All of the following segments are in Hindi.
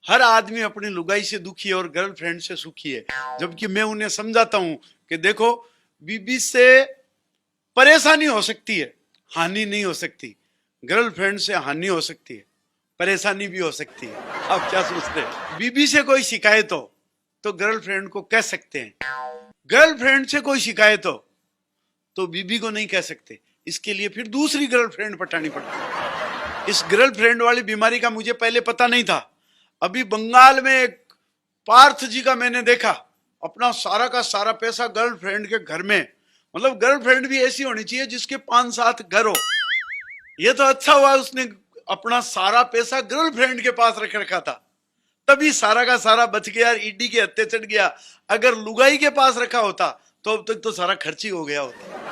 हर आदमी अपनी लुगाई से दुखी है और गर्लफ्रेंड से सुखी है, जबकि मैं उन्हें समझाता हूं कि देखो, बीबी से परेशानी हो सकती है, हानि नहीं हो सकती। गर्लफ्रेंड से हानि हो सकती है, परेशानी भी हो सकती है। आप क्या सोचते हैं? बीबी से कोई शिकायत हो तो गर्लफ्रेंड को कह सकते हैं, गर्लफ्रेंड से कोई शिकायत हो तो बीबी को नहीं कह सकते। इसके लिए फिर दूसरी गर्लफ्रेंड पटानी पड़ती है। इस गर्लफ्रेंड वाली बीमारी का मुझे पहले पता नहीं था। अभी बंगाल में एक पार्थ जी का मैंने देखा, अपना सारा का सारा पैसा गर्लफ्रेंड के घर में, मतलब गर्लफ्रेंड भी ऐसी होनी चाहिए जिसके 5-7 घर हो। ये तो अच्छा हुआ उसने अपना सारा पैसा गर्लफ्रेंड के पास रख रखा था, तभी सारा का सारा बच गया, ईडी के हत्थे चढ़ गया। अगर लुगाई के पास रखा होता तो अब तक तो सारा खर्च ही हो गया होता।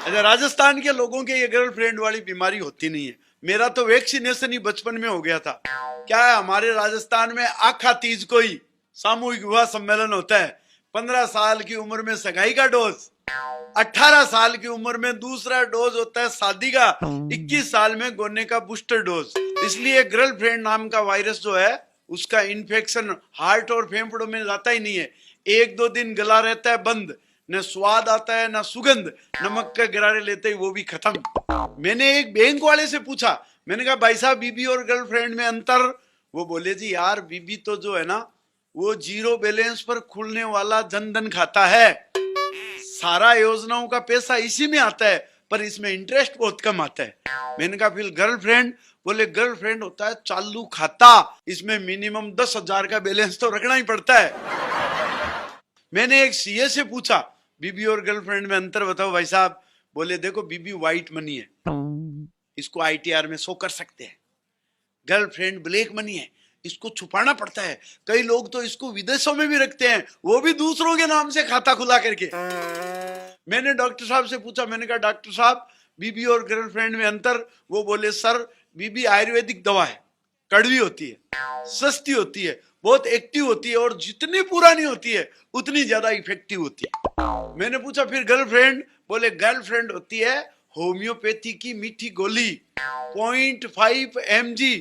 अच्छा, राजस्थान के लोगों के ये गर्लफ्रेंड वाली बीमारी होती नहीं है। मेरा तो वैक्सीनेशन ही बचपन में हो गया था। क्या है, हमारे राजस्थान में आखा तीज को ही सामूहिक विवाह सम्मेलन होता है। 15 साल की उम्र में सगाई का डोज, 18 साल की उम्र में दूसरा डोज होता है शादी का, 21 साल में गोने का बूस्टर डोज। इसलिए गर्लफ्रेंड नाम का वायरस जो है उसका इन्फेक्शन हार्ट और फेफड़ों में जाता ही नहीं है। 1-2 दिन गला रहता है बंद, न स्वाद आता है न सुगंध, नमक के गरारे लेते ही वो भी खत्म। मैंने एक बैंक वाले से पूछा, मैंने कहा भाई साहब बीबी और गर्लफ्रेंड में अंतर? वो बोले जी यार, बीबी तो जो है ना वो 0 बैलेंस पर खुलने वाला जनधन खाता है, सारा योजनाओं का पैसा इसी में आता है, पर इसमें इंटरेस्ट बहुत कम आता है। मैंने कहा फिर गर्लफ्रेंड? बोले गर्लफ्रेंड होता है चालू खाता, इसमें मिनिमम 10,000 का बैलेंस तो रखना ही पड़ता है। मैंने एक सीए से पूछा, बीबी और गर्लफ्रेंड में अंतर बताओ भाई साहब। बोले देखो, बीबी व्हाइट मनी है, इसको आईटीआर में शो कर सकते हैं। गर्लफ्रेंड ब्लैक मनी है, इसको छुपाना पड़ता है। कई लोग तो इसको विदेशों में भी रखते हैं, वो भी दूसरों के नाम से खाता खुला करके। मैंने डॉक्टर साहब से पूछा, मैंने कहा डॉक्टर साहब बीबी और गर्लफ्रेंड में अंतर? वो बोले सर, बीबी आयुर्वेदिक दवा है, कड़वी होती है, सस्ती होती है, बहुत एक्टिव होती है और जितनी पुरानी होती है उतनी ज्यादा इफेक्टिव होती है। मैंने पूछा फिर गर्लफ्रेंड? बोले गर्लफ्रेंड होती है होम्योपैथी की मीठी गोली, 0.5 mg,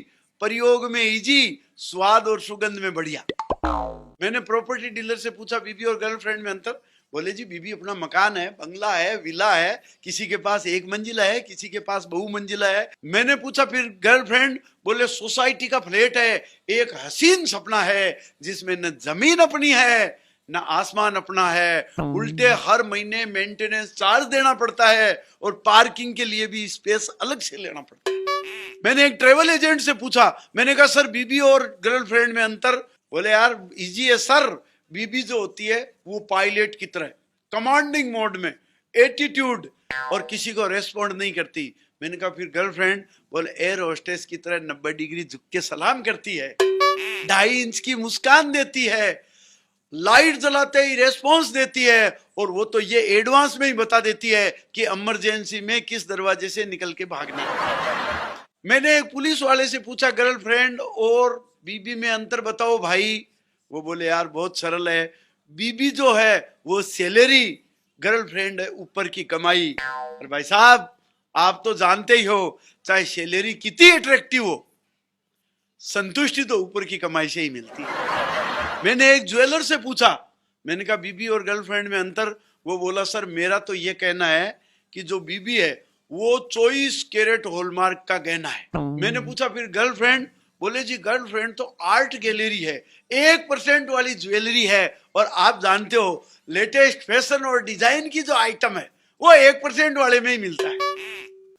प्रयोग में इजी, स्वाद और सुगंध में बढ़िया। मैंने प्रॉपर्टी डीलर से पूछा बीबी और गर्लफ्रेंड में अंतर? बोले जी बीबी अपना मकान है, बंगला है, विला है, किसी के पास 1 मंजिला है, किसी के पास बहु मंजिला है। मैंने पूछा फिर गर्लफ्रेंड? बोले सोसाइटी का फ्लैट है, एक हसीन सपना है जिसमें न जमीन अपनी है न आसमान अपना है, उल्टे हर महीने मेंटेनेंस चार्ज देना पड़ता है और पार्किंग के लिए भी स्पेस अलग से लेना पड़ता है। मैंने एक ट्रेवल एजेंट से पूछा, मैंने कहा सर बीबी और गर्लफ्रेंड में अंतर? बोले यार इजी है सर, बीबी जो होती है वो पायलट की तरह कमांडिंग मोड में, एटीट्यूड, और किसी को रेस्पॉन्ड नहीं करती। मैंने कहा फिर गर्लफ्रेंड? बोले एयर होस्टेस की तरह 90 डिग्री झुक के सलाम करती है, 2.5 इंच की मुस्कान देती है, लाइट जलाते ही रेस्पॉन्स देती है, और वो तो ये एडवांस में ही बता देती है कि इमरजेंसी में किस दरवाजे से निकल के भागना है। मैंने एक पुलिस वाले से पूछा गर्लफ्रेंड और बीबी में अंतर बताओ भाई। वो बोले यार बहुत सरल है, बीबी जो है वो सैलरी, गर्लफ्रेंड है ऊपर की कमाई। और भाई साहब आप तो जानते ही हो, चाहे सैलरी कितनी अट्रैक्टिव हो, संतुष्टि तो ऊपर की कमाई से ही मिलती है। मैंने एक ज्वेलर से पूछा, मैंने कहा बीबी और गर्लफ्रेंड में अंतर? वो बोला सर मेरा तो ये कहना है कि जो बीबी है वो 24 कैरेट हॉलमार्क का गहना है। मैंने पूछा फिर गर्लफ्रेंड? बोले जी गर्लफ्रेंड तो आर्ट गैलरी है, 1% वाली ज्वेलरी है, और आप जानते हो लेटेस्ट फैशन और डिजाइन की जो आइटम है वो 1% वाले में ही मिलता है।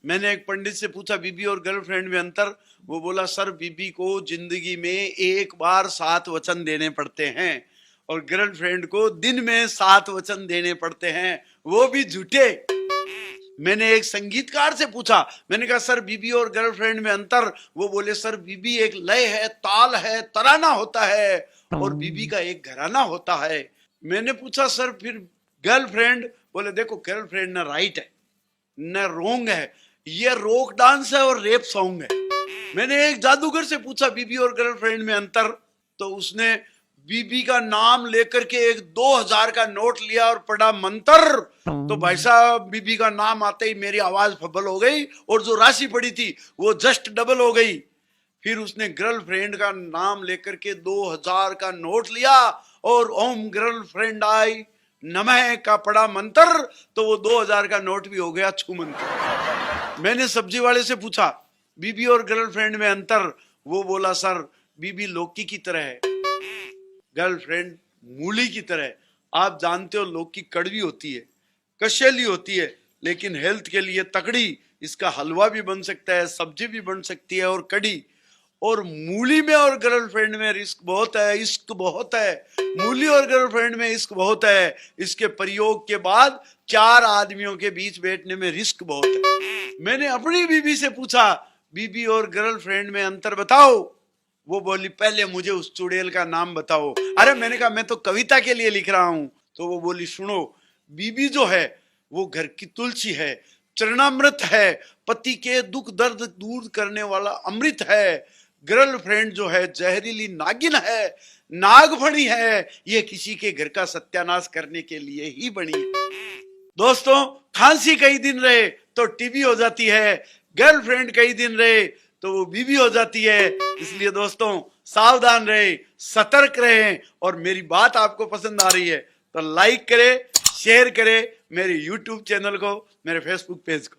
मैंने एक पंडित से पूछा बीबी और गर्लफ्रेंड में अंतर? वो बोला सर बीबी को जिंदगी में एक बार 7 वचन देने पड़ते हैं और गर्लफ्रेंड को दिन में 7 वचन देने पड़ते हैं, वो भी झूठे। मैंने एक संगीतकार से पूछा, मैंने कहा सर बीबी और गर्लफ्रेंड में अंतर? वो बोले सर बीबी एक लय है, ताल है, तराना होता है, और बीबी का एक घराना होता है। मैंने पूछा सर फिर गर्लफ्रेंड? बोले देखो गर्लफ्रेंड न राइट है न रोंग है, ये रोक डांस है और रेप सॉन्ग है। मैंने एक जादूगर से पूछा बीबी और गर्लफ्रेंड में अंतर? तो उसने बीबी का नाम लेकर के एक 2000 का नोट लिया और पढ़ा मंत्र, तो भाई साहब बीबी का नाम आते ही मेरी आवाज फबल हो गई और जो राशि पड़ी थी वो जस्ट डबल हो गई। फिर उसने गर्लफ्रेंड का नाम लेकर के 2000 का नोट लिया और ओम गर्लफ्रेंड आई नमः का पड़ा मंत्र, तो वो 2000 का नोट भी हो गया छू मंत्र। मैंने सब्जी वाले से पूछा बीबी और गर्लफ्रेंड में अंतर, वो बोला सर बीबी लौकी की तरह है, गर्लफ्रेंड मूली की तरह है। आप जानते हो लौकी कड़वी होती है, कशेली होती है, लेकिन हेल्थ के लिए तकड़ी। इसका हलवा भी बन सकता है, सब्जी भी बन सकती है और कड़ी। और मूली में और गर्लफ्रेंड में रिस्क बहुत है, इश्क बहुत है। मूली और गर्लफ्रेंड में इश्क बहुत है। इसके प्रयोग के बाद 4 आदमियों के बीच बैठने में रिस्क बहुत है। मैंने अपनी बीबी से पूछा बीबी और गर्लफ्रेंड में अंतर बताओ। वो बोली पहले मुझे उस चुड़ैल का नाम बताओ। अरे मैंने कहा मैं तो कविता के लिए लिख रहा हूं। तो वो बोली सुनो, बीबी जो है वो घर की तुलसी है, चरणामृत है, पति के दुख दर्द दूर करने वाला अमृत है। गर्लफ्रेंड जो है जहरीली नागिन है, नागफणी है, ये किसी के घर का सत्यानाश करने के लिए ही बनी है। दोस्तों, खांसी कई दिन रहे तो टीबी हो जाती है, गर्लफ्रेंड कई दिन रहे तो वो बीबी हो जाती है। इसलिए दोस्तों सावधान रहे, सतर्क रहे। और मेरी बात आपको पसंद आ रही है तो लाइक करें, शेयर करें मेरे YouTube चैनल को, मेरे Facebook पेज को।